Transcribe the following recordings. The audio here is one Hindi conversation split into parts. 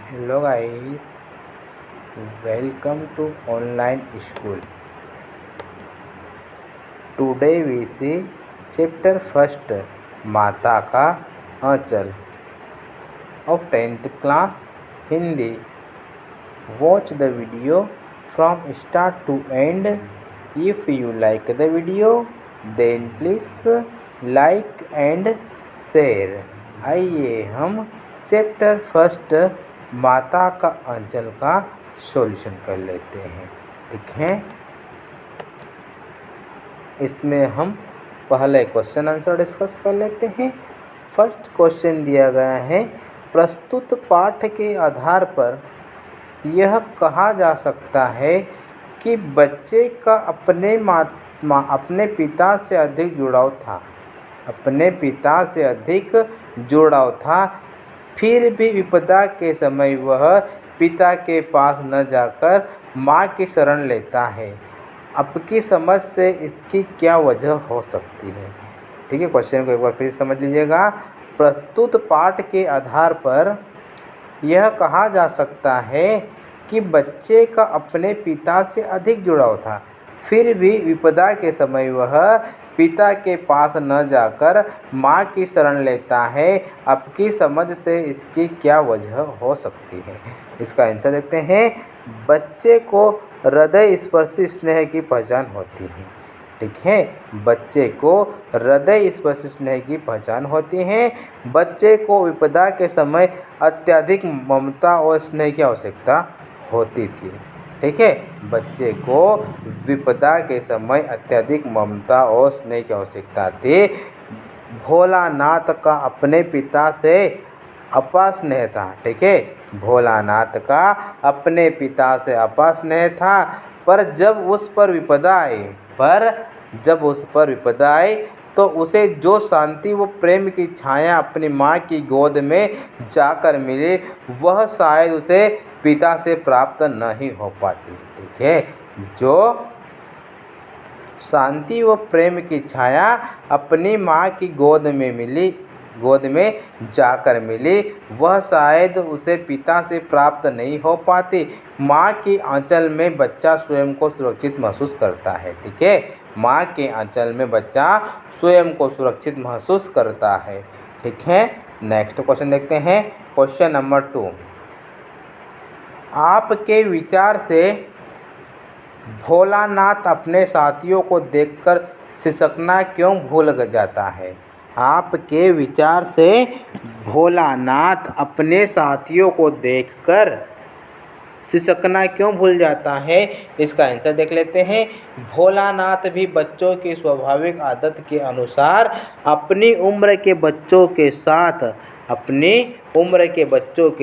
Hello guys, welcome to online school. Today we see chapter first माता का आंचल of 10th class Hindi. Watch the video from start to end. If you like the video, then please like and share. आइए हम चैप्टर फर्स्ट माता का आंचल का सॉल्यूशन कर लेते हैं। ठीक है, इसमें हम पहले क्वेश्चन आंसर डिस्कस कर लेते हैं। फर्स्ट क्वेश्चन दिया गया है, प्रस्तुत पाठ के आधार पर यह कहा जा सकता है कि बच्चे का अपने पिता से अधिक जुड़ाव था। अपने पिता से अधिक जुड़ाव था, फिर भी विपदा के समय वह पिता के पास न जाकर माँ की शरण लेता है। आपकी समझ से इसकी क्या वजह हो सकती है? ठीक है, क्वेश्चन को एक बार फिर समझ लीजिएगा। प्रस्तुत पाठ के आधार पर यह कहा जा सकता है कि बच्चे का अपने पिता से अधिक जुड़ाव था, फिर भी विपदा के समय वह पिता के पास न जाकर माँ की शरण लेता है। आपकी समझ से इसकी क्या वजह हो सकती है? इसका आंसर देखते हैं। बच्चे को हृदय स्पर्शी स्नेह की पहचान होती है। ठीक है, बच्चे को हृदय स्पर्शी स्नेह की पहचान होती है। बच्चे को विपदा के समय अत्यधिक ममता और स्नेह की आवश्यकता होती थी। ठीक है, बच्चे को विपदा के समय अत्यधिक ममता और स्नेह की आवश्यकता थी। भोलानाथ का अपने पिता से अपार स्नेह था। ठीक है, भोलानाथ का अपने पिता से अपार स्नेह था, पर जब उस पर विपदा आई तो उसे जो शांति व प्रेम की छाया अपनी माँ की गोद में जाकर मिली, वह शायद उसे पिता से प्राप्त नहीं हो पाती। ठीक है, जो शांति व प्रेम की छाया अपनी माँ की गोद में जाकर मिली, वह शायद उसे पिता से प्राप्त नहीं हो पाती। माँ के आंचल में बच्चा स्वयं को सुरक्षित महसूस करता है। ठीक है, माँ के आंचल में बच्चा स्वयं को सुरक्षित महसूस करता है। ठीक है, नेक्स्ट क्वेश्चन देखते हैं। क्वेश्चन नंबर 2, आपके विचार से भोलानाथ अपने साथियों को देखकर सिसकना क्यों भूल जाता है? आपके विचार से भोलानाथ अपने साथियों को देखकर सिसकना क्यों भूल जाता है? इसका आंसर देख लेते हैं। भोलानाथ भी बच्चों की स्वाभाविक आदत के अनुसार अपनी उम्र के बच्चों के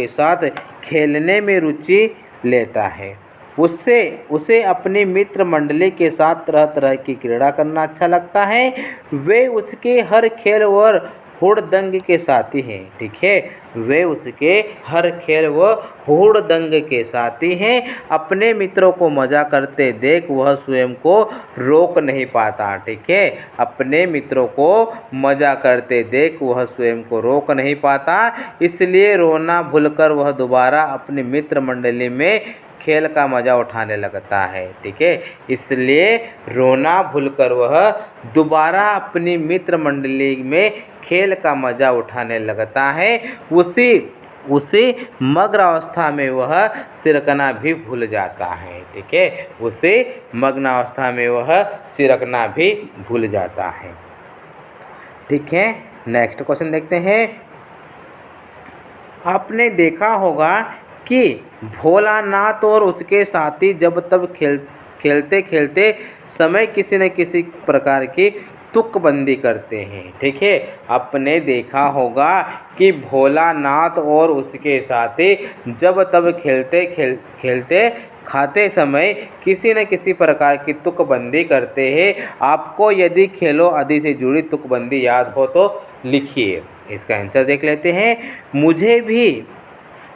साथ खेलने में रुचि लेता है। उसे अपनी मित्र मंडली के साथ तरह तरह की क्रीड़ा करना अच्छा लगता है। वे उसके हर खेल और हुड़दंग के साथी हैं। ठीक है, वे उसके हर खेल व हुड़दंग के साथी हैं। अपने मित्रों को मजा करते देख वह स्वयं को रोक नहीं पाता। ठीक है, अपने मित्रों को मजा करते देख वह स्वयं को रोक नहीं पाता, इसलिए रोना भूलकर वह दोबारा अपनी मित्र मंडली में खेल का मज़ा उठाने लगता है। ठीक है, इसलिए रोना भूलकर वह दोबारा अपनी मित्र मंडली में खेल का मज़ा उठाने लगता है। उसी मग्न अवस्था में वह सिरकना भी भूल जाता है। ठीक है, उसे मग्न अवस्था में वह सिरकना भी भूल जाता है। ठीक है, नेक्स्ट क्वेश्चन देखते हैं। आपने देखा होगा कि भोलानाथ और उसके साथी जब तब खेलते समय किसी न किसी प्रकार की तुकबंदी करते हैं। ठीक है, आपने देखा होगा कि भोलानाथ और उसके साथी जब तब खेलते खाते समय किसी न किसी प्रकार की तुकबंदी करते हैं। आपको यदि खेलों आदि से जुड़ी तुकबंदी याद हो तो लिखिए। इसका आंसर देख लेते हैं। मुझे भी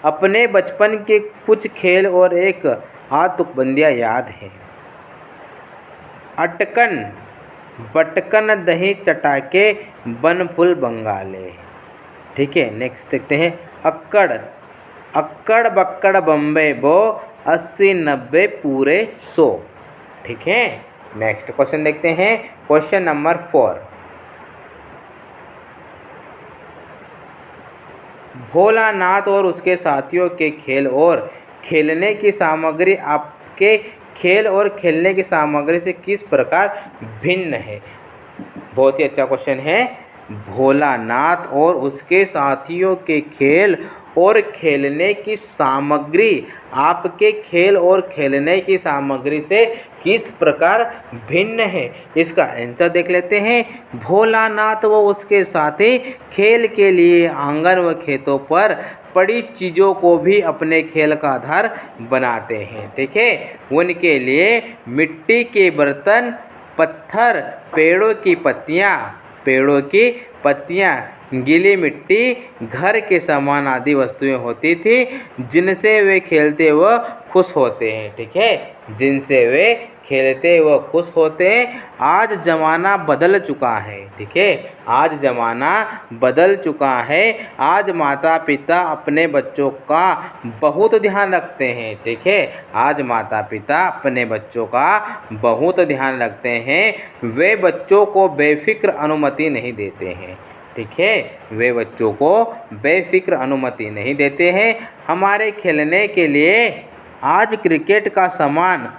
अपने बचपन के कुछ खेल और एक आध तुकबंदियाँ याद हैं। अटकन बटकन दही चटाके बन फूल बंगाले। ठीक है, नेक्स्ट देखते हैं। अक्कड़ अक्कड़ बक्कड़ बम्बे बो, 80-90 पूरे 100। ठीक है, नेक्स्ट क्वेश्चन देखते हैं, क्वेश्चन नंबर 4। भोलानाथ और उसके साथियों के खेल और खेलने की सामग्री आपके खेल और खेलने की सामग्री से किस प्रकार भिन्न है? बहुत ही अच्छा क्वेश्चन है। भोलानाथ और उसके साथियों के खेल और खेलने की सामग्री आपके खेल और खेलने की सामग्री से किस प्रकार भिन्न है? इसका आंसर देख लेते हैं। भोलानाथ व उसके साथी खेल के लिए आंगन व खेतों पर पड़ी चीज़ों को भी अपने खेल का आधार बनाते हैं। ठीक है, उनके लिए मिट्टी के बर्तन, पत्थर, पेड़ों की पत्तियाँ, गीली मिट्टी, घर के सामान आदि वस्तुएं होती थी जिनसे वे खेलते व खुश होते हैं। ठीक है, जिनसे वे खेलते व खुश होते हैं। आज ज़माना बदल चुका है। ठीक है, आज ज़माना बदल चुका है। आज माता पिता अपने बच्चों का बहुत ध्यान रखते हैं। ठीक है, आज माता पिता अपने बच्चों का बहुत ध्यान रखते हैं। वे बच्चों को बेफिक्र अनुमति नहीं देते हैं। ठीक है, वे बच्चों को बेफिक्र अनुमति नहीं देते हैं। हमारे खेलने के लिए आज क्रिकेट का सामान,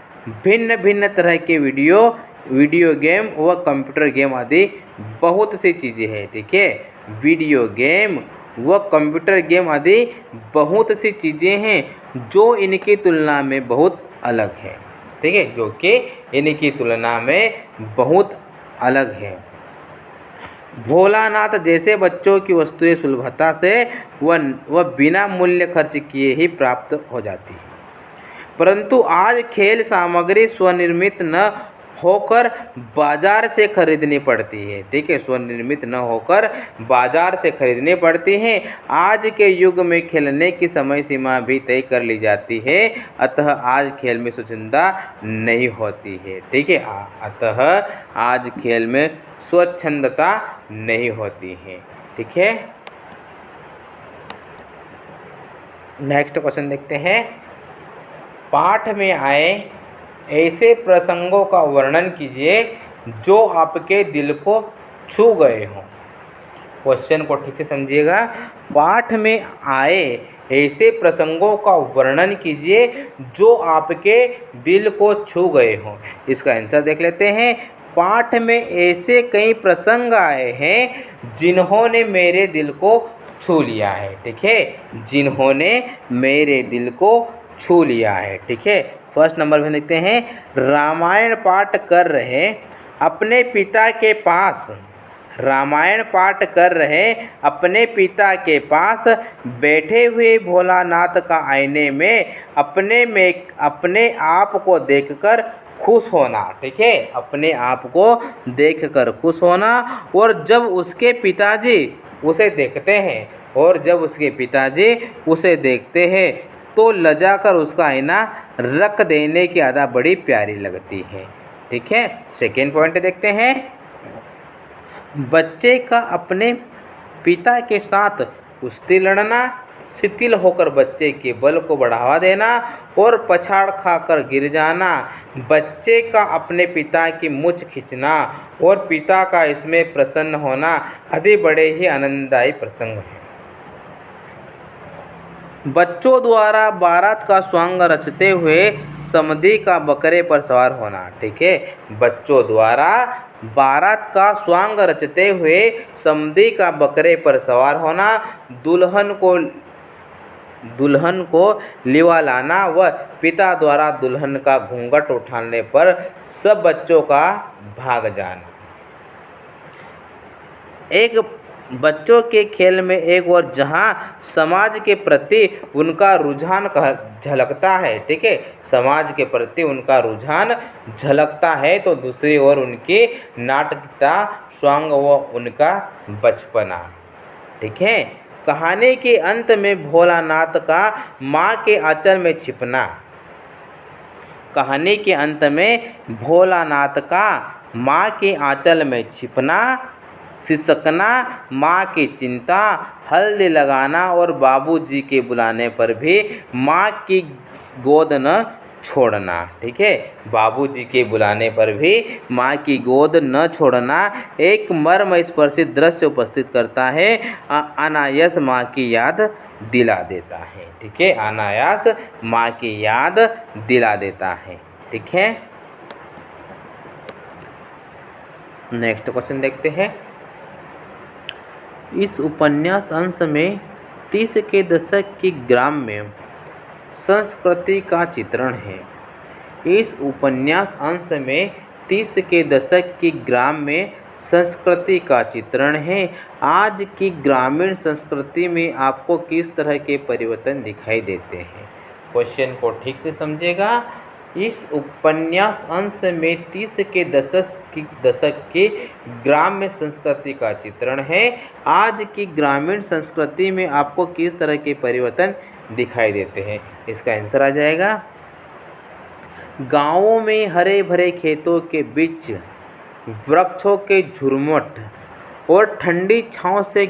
भिन्न भिन्न तरह के वीडियो गेम व कंप्यूटर गेम आदि बहुत सी चीज़ें हैं। ठीक है, वीडियो गेम व कंप्यूटर गेम आदि बहुत सी चीज़ें हैं जो इनकी तुलना में बहुत अलग है। ठीक है, जो कि इनकी तुलना में बहुत अलग है। भोलानाथ जैसे बच्चों की वस्तुएं सुलभता से व बिना मूल्य खर्च किए ही प्राप्त हो जाती है, परंतु आज खेल सामग्री स्वनिर्मित न होकर बाजार से खरीदनी पड़ती है। ठीक है, स्वनिर्मित न होकर बाजार से खरीदनी पड़ती है। आज के युग में खेलने की समय सीमा भी तय कर ली जाती है, अतः आज खेल में स्वच्छंदता नहीं होती है। ठीक है, अतः आज खेल में स्वच्छंदता नहीं होती है। ठीक है, नेक्स्ट क्वेश्चन देखते हैं। पाठ में आए ऐसे प्रसंगों का वर्णन कीजिए जो आपके दिल को छू गए हों। क्वेश्चन को ठीक से समझिएगा। पाठ में आए ऐसे प्रसंगों का वर्णन कीजिए जो आपके दिल को छू गए हों। इसका आंसर देख लेते हैं। पाठ में ऐसे कई प्रसंग आए हैं जिन्होंने मेरे दिल को छू लिया है। ठीक है, जिन्होंने मेरे दिल को छू लिया है। ठीक है, फर्स्ट नंबर में देखते हैं। रामायण पाठ कर रहे अपने पिता के पास, रामायण पाठ कर रहे अपने पिता के पास बैठे हुए भोलानाथ का आईने में अपने आप को देखकर खुश होना। ठीक है, अपने आप को देखकर खुश होना। और जब उसके पिताजी उसे देखते हैं तो लजा कर उसका आईना रख देने की अदा बड़ी प्यारी लगती है। ठीक है, सेकेंड पॉइंट देखते हैं। बच्चे का अपने पिता के साथ कुश्ती लड़ना, शिथिल होकर बच्चे के बल को बढ़ावा देना और पछाड़ खाकर गिर जाना, बच्चे का अपने पिता की मूंछ खींचना और पिता का इसमें प्रसन्न होना आदि बड़े ही आनंददायी प्रसंग हैं। बच्चों द्वारा बारात का स्वांग रचते हुए समधी का बकरे पर सवार होना। ठीक है, बच्चों द्वारा बारात का स्वांग रचते हुए समधी का बकरे पर सवार होना, दुल्हन को लिवा लाना व पिता द्वारा दुल्हन का घूंघट उठाने पर सब बच्चों का भाग जाना। एक बच्चों के खेल में एक और जहां समाज के प्रति उनका रुझान झलकता है। ठीक है, समाज के प्रति उनका रुझान झलकता है, तो दूसरी ओर उनकी नाटकीयता, स्वांग व उनका बचपना। ठीक है, कहानी के अंत में भोलानाथ का माँ के आंचल में छिपना। कहानी के अंत में भोलानाथ का माँ के आंचल में छिपना सिसकना, माँ की चिंता, हल्दी लगाना और बाबूजी के बुलाने पर भी माँ की गोद न छोड़ना। ठीक है, बाबूजी के बुलाने पर भी माँ की गोद न छोड़ना एक मर्मस्पर्शी दृश्य उपस्थित करता है, अनायास माँ की याद दिला देता है। ठीक है, अनायास माँ की याद दिला देता है। ठीक है, नेक्स्ट क्वेश्चन देखते हैं। इस उपन्यास अंश में 30 के दशक की ग्राम्य संस्कृति का चित्रण है। इस उपन्यास अंश में 30 के दशक की ग्राम्य संस्कृति का चित्रण है। आज की ग्रामीण संस्कृति में आपको किस तरह के परिवर्तन दिखाई देते हैं? क्वेश्चन को ठीक से समझिएगा। इस उपन्यास अंश में 30 के दशक की ग्राम्य संस्कृति का चित्रण है। आज की ग्रामीण संस्कृति में आपको किस तरह के परिवर्तन दिखाई देते हैं? इसका आंसर आ जाएगा, गाँवों में हरे भरे खेतों के बीच वृक्षों के झुरमुट और ठंडी छाँव से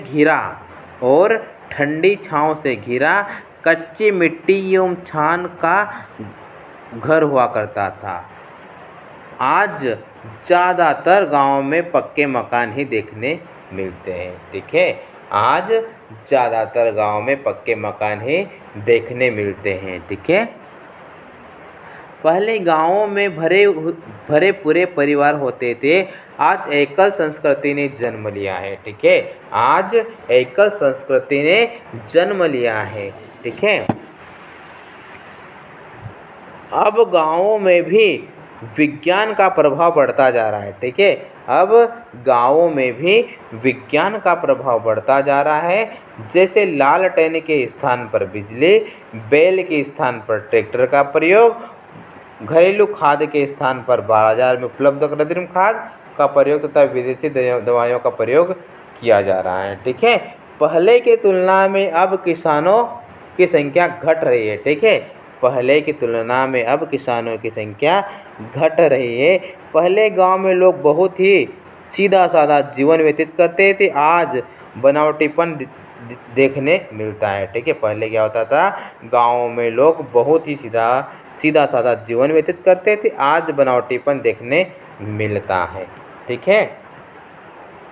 घिरा कच्ची मिट्टी एवं छान का घर हुआ करता था। आज ज़्यादातर गाँव में पक्के मकान ही देखने मिलते हैं। ठीक है, आज ज़्यादातर गाँव में पक्के मकान ही देखने मिलते हैं। ठीक है, पहले गाँवों में भरे पूरे परिवार होते थे। आज एकल संस्कृति ने जन्म लिया है। ठीक है, आज एकल संस्कृति ने जन्म लिया है। ठीक है, अब गाँवों में भी विज्ञान का प्रभाव बढ़ता जा रहा है। ठीक है, अब गाँवों में भी विज्ञान का प्रभाव बढ़ता जा रहा है। जैसे लालटेन के स्थान पर बिजली, बैल के स्थान पर ट्रैक्टर का प्रयोग, घरेलू खाद के स्थान पर बाजार में उपलब्ध कृत्रिम खाद का प्रयोग तथा विदेशी दवाइयों का प्रयोग किया जा रहा है। ठीक है, पहले की तुलना में अब किसानों की संख्या घट रही है। ठीक है, पहले की तुलना में अब किसानों की संख्या घट रही है। पहले गांव में लोग बहुत ही सीधा साधा जीवन व्यतीत करते थे। आज बनावटीपन देखने मिलता है। ठीक है, पहले क्या होता था, गाँव में लोग बहुत ही सीधा साधा जीवन व्यतीत करते थे। आज बनावटीपन देखने मिलता है। ठीक है,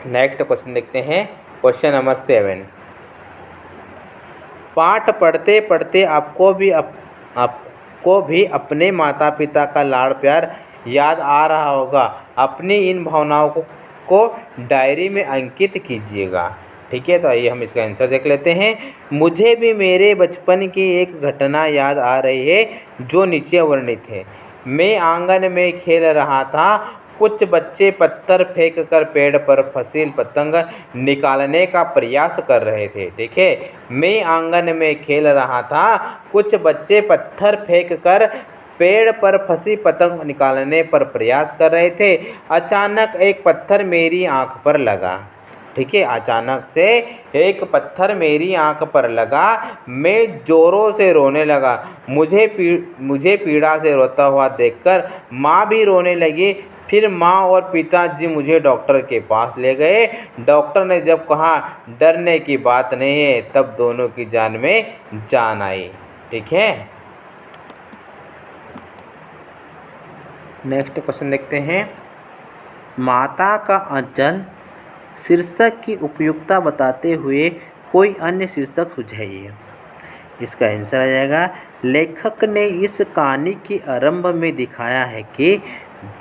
नेक्स्ट क्वेश्चन देखते हैं। Question number 7। पाठ पढ़ते पढ़ते आपको भी अपने माता पिता का लाड़ प्यार याद आ रहा होगा। अपनी इन भावनाओं को डायरी में अंकित कीजिएगा। ठीक है, तो आइए हम इसका आंसर देख लेते हैं। मुझे भी मेरे बचपन की एक घटना याद आ रही है जो नीचे वर्णित है। मैं आंगन में खेल रहा था। कुछ बच्चे पत्थर फेंककर पेड़ पर फंसी पतंग निकालने का प्रयास कर रहे थे। ठीक है, मैं आंगन में खेल रहा था। कुछ बच्चे पत्थर फेंककर पेड़ पर फंसी पतंग निकालने पर प्रयास कर रहे थे। अचानक एक पत्थर मेरी आंख पर लगा। ठीक है, अचानक से एक पत्थर मेरी आंख पर लगा। मैं ज़ोरों से रोने लगा। मुझे पीड़ा से रोता हुआ देखकर माँ भी रोने लगी। फिर माँ और पिताजी मुझे डॉक्टर के पास ले गए। डॉक्टर ने जब कहा डरने की बात नहीं है, तब दोनों की जान में जान आई। ठीक है, नेक्स्ट क्वेश्चन देखते हैं। माता का आंचल शीर्षक की उपयुक्तता बताते हुए कोई अन्य शीर्षक सुझाइए। इसका आंसर आ जाएगा, लेखक ने इस कहानी के आरंभ में दिखाया है कि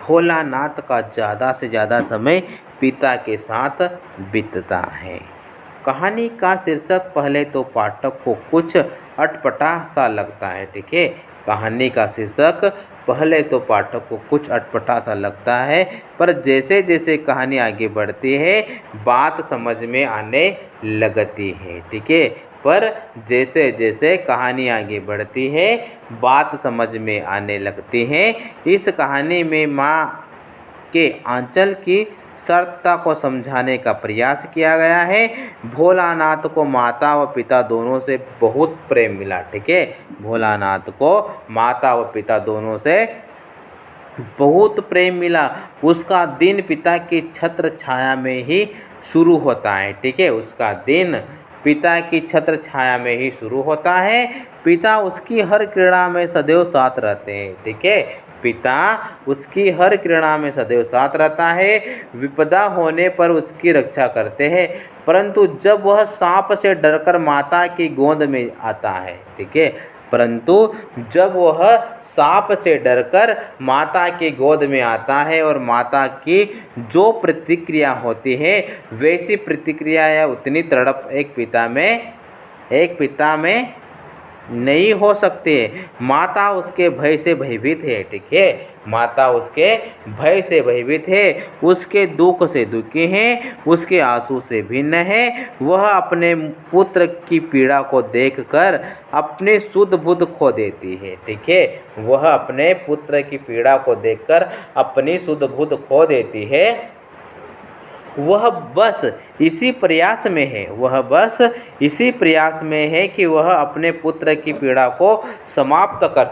भोलानाथ का ज़्यादा से ज़्यादा समय पिता के साथ बीतता है। कहानी का शीर्षक पहले तो पाठक को कुछ अटपटा सा लगता है। ठीक है, कहानी का शीर्षक पहले तो पाठक को कुछ अटपटा सा लगता है, पर जैसे जैसे कहानी आगे बढ़ती है बात समझ में आने लगती है। ठीक है, पर जैसे जैसे कहानी आगे बढ़ती है बात समझ में आने लगती है। इस कहानी में माँ के आंचल की सरलता को समझाने का प्रयास किया गया है। भोलानाथ को माता व पिता दोनों से बहुत प्रेम मिला। ठीक है, भोलानाथ को माता व पिता दोनों से बहुत प्रेम मिला, उसका दिन पिता की छत्र छाया में ही शुरू होता है। ठीक है, उसका दिन पिता की छत्र छाया में ही शुरू होता है। पिता उसकी हर क्रीड़ा में सदैव साथ रहते हैं। ठीक है, पिता उसकी हर क्रीड़ा में सदैव साथ रहता है। विपदा होने पर उसकी रक्षा करते हैं, परंतु जब वह सांप से डरकर माता की गोद में आता है, ठीक है, परंतु जब वह सांप से डरकर माता की गोद में आता है और माता की जो प्रतिक्रिया होती है वैसी प्रतिक्रिया या उतनी तड़प एक पिता में नहीं हो सकते। माता उसके भय से भयभीत है। ठीक है, माता उसके भय से भयभीत है, उसके दुख से दुखी है, उसके आंसू से भिन्न है। वह अपने पुत्र की पीड़ा को देखकर अपनी शुद्ध बुद्ध खो देती है। ठीक है, वह अपने पुत्र की पीड़ा को देखकर अपनी शुद्ध बुद्ध खो देती है। वह बस इसी प्रयास में है कि वह अपने पुत्र की पीड़ा को समाप्त कर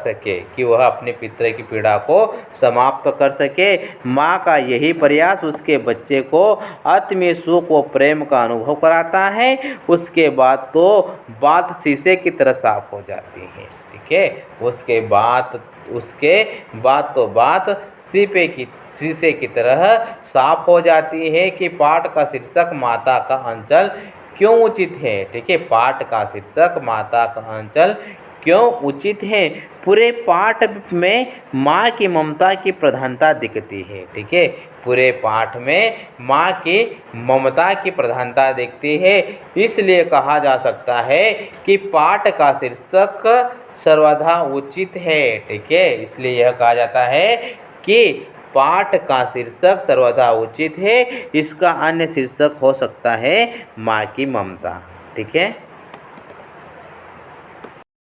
सके। माँ का यही प्रयास उसके बच्चे को आत्मीय सुख व प्रेम का अनुभव कराता है। उसके बाद तो बात शीशे की तरह साफ हो जाती है। ठीक है, उसके बाद तो बात शीशे की तरह साफ हो जाती है कि पाठ का शीर्षक माता का अंचल क्यों उचित है। ठीक है, पाठ का शीर्षक माता का अंचल क्यों उचित है। पूरे पाठ में माँ की ममता की प्रधानता दिखती है। ठीक है, पूरे पाठ में माँ की ममता की प्रधानता दिखती है। इसलिए कहा जा सकता है कि पाठ का शीर्षक सर्वथा उचित है। ठीक है, इसलिए यह कहा जाता है कि पाठ का शीर्षक सर्वथा उचित है। इसका अन्य शीर्षक हो सकता है माँ की ममता। ठीक है।